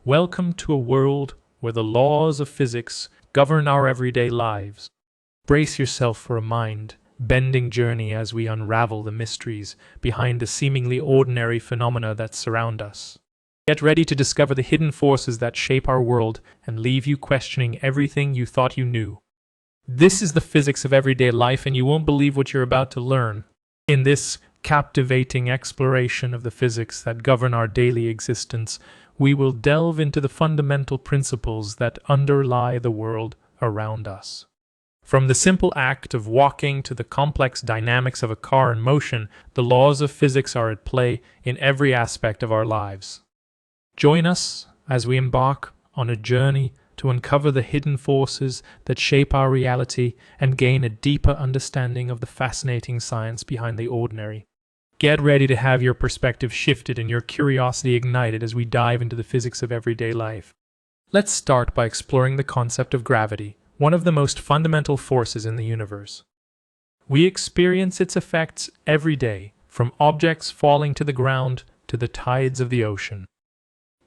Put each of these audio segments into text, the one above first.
Welcome to a world where the laws of physics govern our everyday lives. Brace yourself for a mind-bending journey as we unravel the mysteries behind the seemingly ordinary phenomena that surround us. Get ready to discover the hidden forces that shape our world and leave you questioning everything you thought you knew. This is the physics of everyday life, and you won't believe what you're about to learn. In this captivating exploration of the physics that govern our daily existence, we will delve into the fundamental principles that underlie the world around us. From the simple act of walking to the complex dynamics of a car in motion, the laws of physics are at play in every aspect of our lives. Join us as we embark on a journey to uncover the hidden forces that shape our reality and gain a deeper understanding of the fascinating science behind the ordinary. Get ready to have your perspective shifted and your curiosity ignited as we dive into the physics of everyday life. Let's start by exploring the concept of gravity, one of the most fundamental forces in the universe. We experience its effects every day, from objects falling to the ground to the tides of the ocean.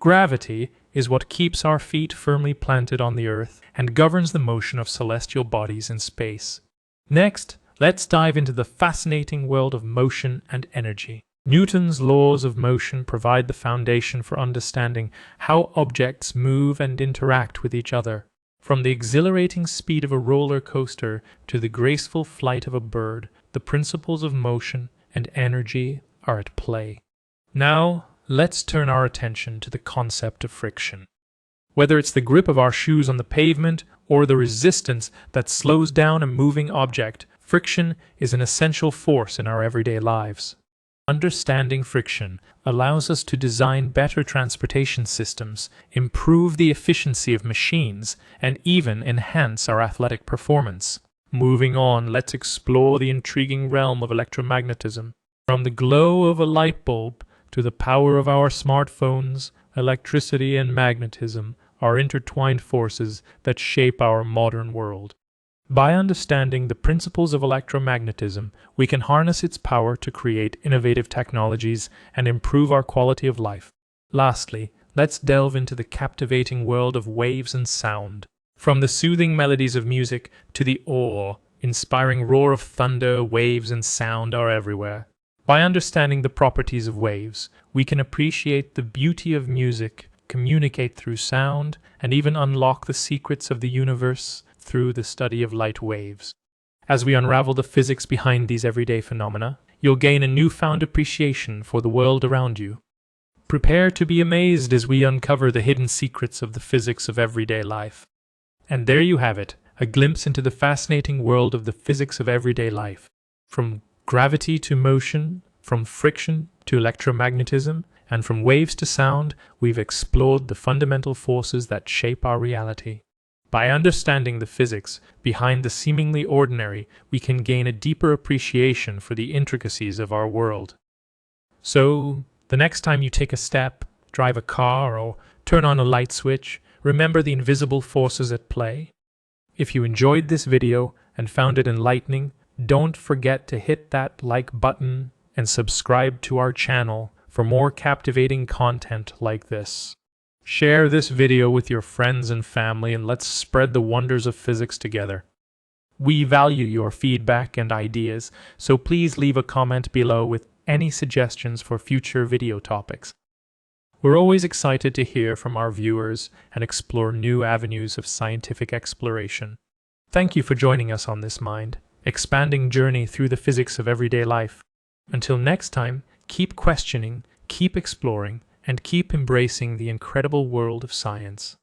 Gravity is what keeps our feet firmly planted on the earth and governs the motion of celestial bodies in space. Next, let's dive into the fascinating world of motion and energy. Newton's laws of motion provide the foundation for understanding how objects move and interact with each other. From the exhilarating speed of a roller coaster to the graceful flight of a bird, the principles of motion and energy are at play. Now, let's turn our attention to the concept of friction. Whether it's the grip of our shoes on the pavement or the resistance that slows down a moving object, friction is an essential force in our everyday lives. Understanding friction allows us to design better transportation systems, improve the efficiency of machines, and even enhance our athletic performance. Moving on, let's explore the intriguing realm of electromagnetism. From the glow of a light bulb to the power of our smartphones, electricity and magnetism are intertwined forces that shape our modern world. By understanding the principles of electromagnetism, we can harness its power to create innovative technologies and improve our quality of life. Lastly, let's delve into the captivating world of waves and sound. From the soothing melodies of music to the awe-inspiring roar of thunder, waves and sound are everywhere. By understanding the properties of waves, we can appreciate the beauty of music, communicate through sound, and even unlock the secrets of the universe through the study of light waves. As we unravel the physics behind these everyday phenomena, you'll gain a newfound appreciation for the world around you. Prepare to be amazed as we uncover the hidden secrets of the physics of everyday life. And there you have it, a glimpse into the fascinating world of the physics of everyday life. From gravity to motion, from friction to electromagnetism, and from waves to sound, we've explored the fundamental forces that shape our reality. By understanding the physics behind the seemingly ordinary, we can gain a deeper appreciation for the intricacies of our world. So, the next time you take a step, drive a car, or turn on a light switch, remember the invisible forces at play. If you enjoyed this video and found it enlightening, don't forget to hit that like button and subscribe to our channel for more captivating content like this. Share this video with your friends and family, and let's spread the wonders of physics together. We value your feedback and ideas, so please leave a comment below with any suggestions for future video topics. We're always excited to hear from our viewers and explore new avenues of scientific exploration. Thank you for joining us on this mind-expanding journey through the physics of everyday life. Until next time, keep questioning, keep exploring, and keep embracing the incredible world of science.